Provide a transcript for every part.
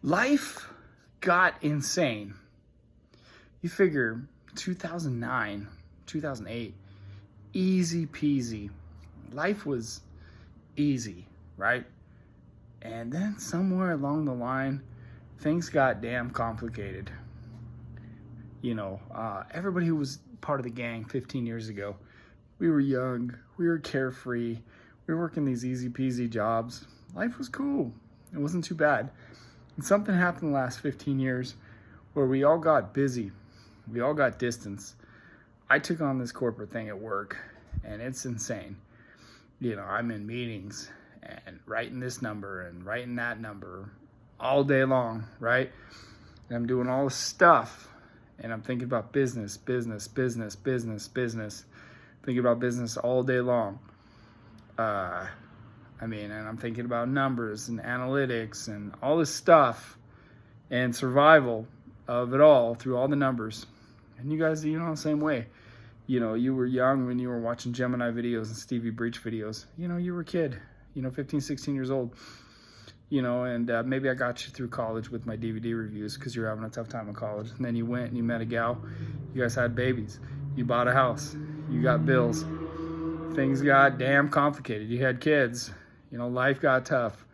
Life got insane. You figure 2009, 2008, easy peasy. Life was easy, right? And then somewhere along the line, things got damn complicated. Everybody who was part of the gang 15 years ago, we were young, we were carefree, we were working these easy peasy jobs. Life was cool. It wasn't too bad. And something happened in the last 15 years where we all got busy. We all got distance. I took on this corporate thing at work, and it's insane. I'm in meetings and writing this number and writing that number all day long, right? And I'm doing all this stuff, and I'm thinking about business. Thinking about business all day long. And I'm thinking about numbers and analytics and all this stuff and survival of it all through all the numbers. And you guys, the same way. You were young when you were watching Gemini videos and Stevie Breach videos. You were a kid, 15, 16 years old. And maybe I got you through college with my DVD reviews because you were having a tough time in college. And then you went and you met a gal. You guys had babies. You bought a house. You got bills. Things got damn complicated. You had kids. Life got tough.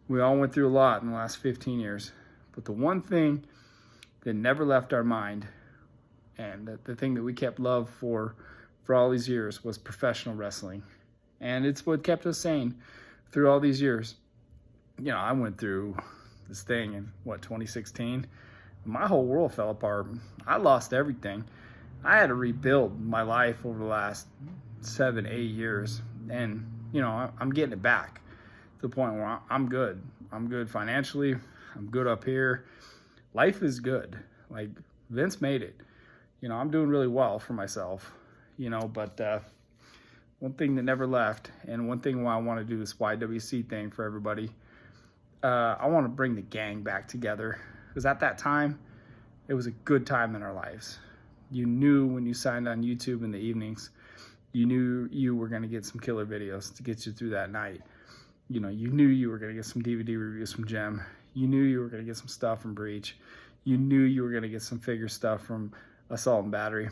We all went through a lot in the last 15 years. But the one thing that never left our mind, and the thing that we kept love for all these years, was professional wrestling. And it's what kept us sane through all these years. I went through this thing in 2016. My whole world fell apart. I lost everything. I had to rebuild my life over the last 7-8 years. And I'm getting it back to the point where I'm good. I'm good financially. I'm good up here. Life is good. Like, Vince made it. I'm doing really well for myself. But one thing that never left, and one thing why I want to do this YWC thing for everybody, I want to bring the gang back together. Because at that time, it was a good time in our lives. You knew when you signed on YouTube in the evenings, you knew you were going to get some killer videos to get you through that night. You knew you were going to get some DVD reviews from Gem. You knew you were going to get some stuff from Breach. You knew you were going to get some figure stuff from Assault and Battery.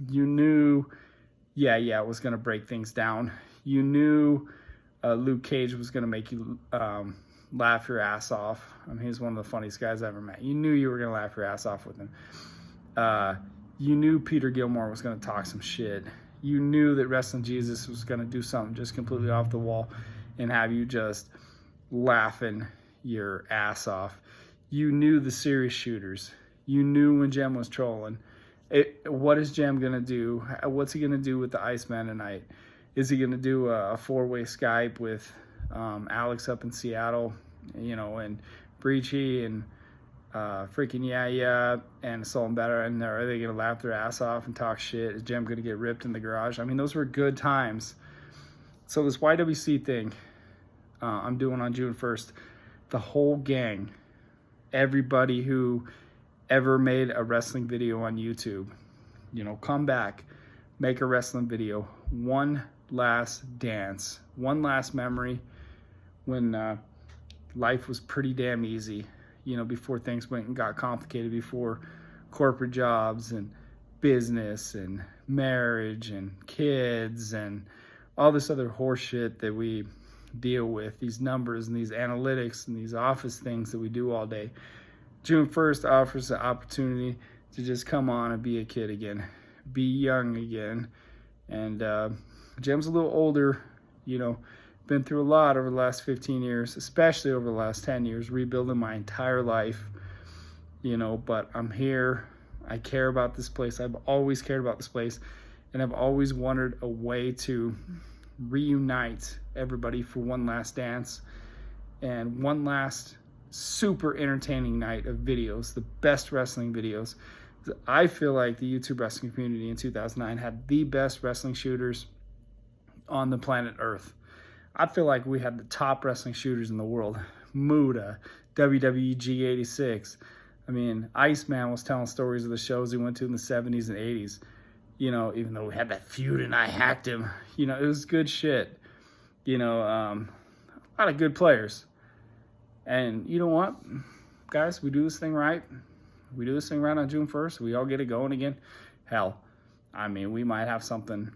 You knew, it was going to break things down. You knew Luke Cage was going to make you laugh your ass off. He's one of the funniest guys I ever met. You knew you were going to laugh your ass off with him. You knew Peter Gilmore was going to talk some shit. You knew that Wrestling Jesus was going to do something just completely off the wall and have you just laughing your ass off. You knew the serious shooters. You knew when Jem was trolling. What is Jem going to do? What's he going to do with the Iceman tonight? Is he going to do a four-way Skype with Alex up in Seattle, and Breachy and freaking and Assault and Battery, and are they going to laugh their ass off and talk shit? Is Jem going to get ripped in the garage? Those were good times. So this YWC thing I'm doing on June 1st, the whole gang, everybody who ever made a wrestling video on YouTube, come back, make a wrestling video, one last dance, one last memory when life was pretty damn easy. Before things went and got complicated, before corporate jobs and business and marriage and kids and all this other horse shit that we deal with, these numbers and these analytics and these office things that we do all day. June 1st offers the opportunity to just come on and be a kid again, be young again. And Jem's a little older, been through a lot over the last 15 years, especially over the last 10 years, rebuilding my entire life, but I'm here. I care about this place. I've always cared about this place, and I've always wanted a way to reunite everybody for one last dance and one last super entertaining night of videos, the best wrestling videos. I feel like the YouTube wrestling community in 2009 had the best wrestling shooters on the planet Earth. I feel like we had the top wrestling shooters in the world. Muda, WWE G86. Iceman was telling stories of the shows he went to in the 70s and 80s. Even though we had that feud and I hacked him. It was good shit. A lot of good players. And you know what? guys, we do this thing right. We do this thing right on June 1st. We all get it going again. Hell, I mean, we might have something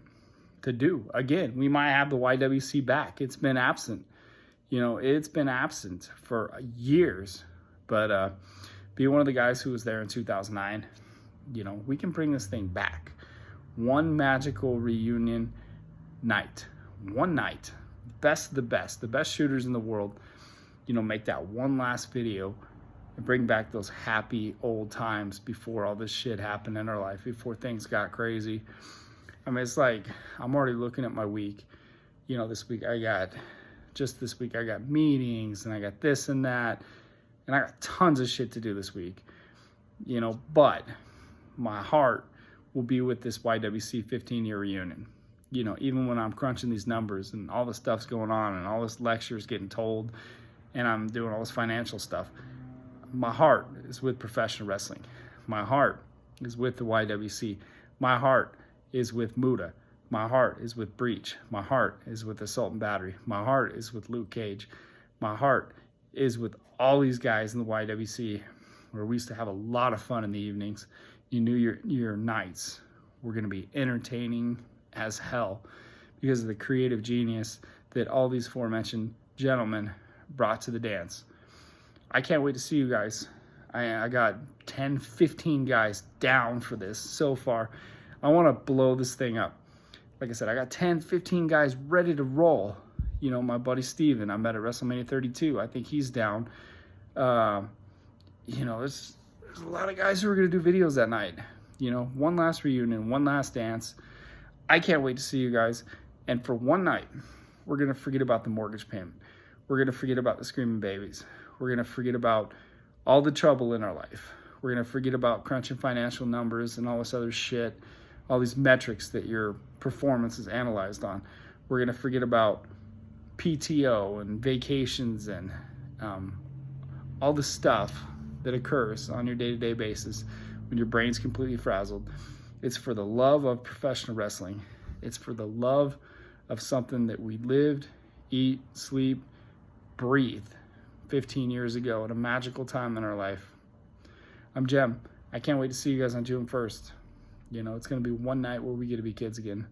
to do again. We might have the YWC back. It's been absent. It's been absent for years. But be one of the guys who was there in 2009. We can bring this thing back. One magical reunion night. One night. Best of the best shooters in the world. Make that one last video and bring back those happy old times before all this shit happened in our life, before things got crazy. I mean, it's like, I'm already looking at my week. This week I got meetings, and I got this and that, and I got tons of shit to do this week. But my heart will be with this YWC 15-year reunion. Even when I'm crunching these numbers and all the stuff's going on and all this lectures getting told and I'm doing all this financial stuff, my heart is with professional wrestling. My heart is with the YWC. My heart is with Muda. My heart is with Breach. My heart is with Assault and Battery. My heart is with Luke Cage. My heart is with all these guys in the YWC, where we used to have a lot of fun in the evenings. Your nights were going to be entertaining as hell because of the creative genius that all these aforementioned gentlemen brought to the dance. I can't wait to see you guys. I got 10, 15 guys down for this so far. I want to blow this thing up. Like I said, I got 10, 15 guys ready to roll. My buddy Steven, I met at WrestleMania 32. I think he's down. There's a lot of guys who are going to do videos that night. One last reunion, one last dance. I can't wait to see you guys. And for one night, we're going to forget about the mortgage payment. We're going to forget about the screaming babies. We're going to forget about all the trouble in our life. We're going to forget about crunching financial numbers and all this other shit, all these metrics that your performance is analyzed on. We're going to forget about PTO and vacations and all the stuff that occurs on your day-to-day basis when your brain's completely frazzled. It's for the love of professional wrestling. It's for the love of something that we lived, eat, sleep, breathe 15 years ago at a magical time in our life. I'm Jem. I can't wait to see you guys on June 1st. It's going to be one night where we get to be kids again.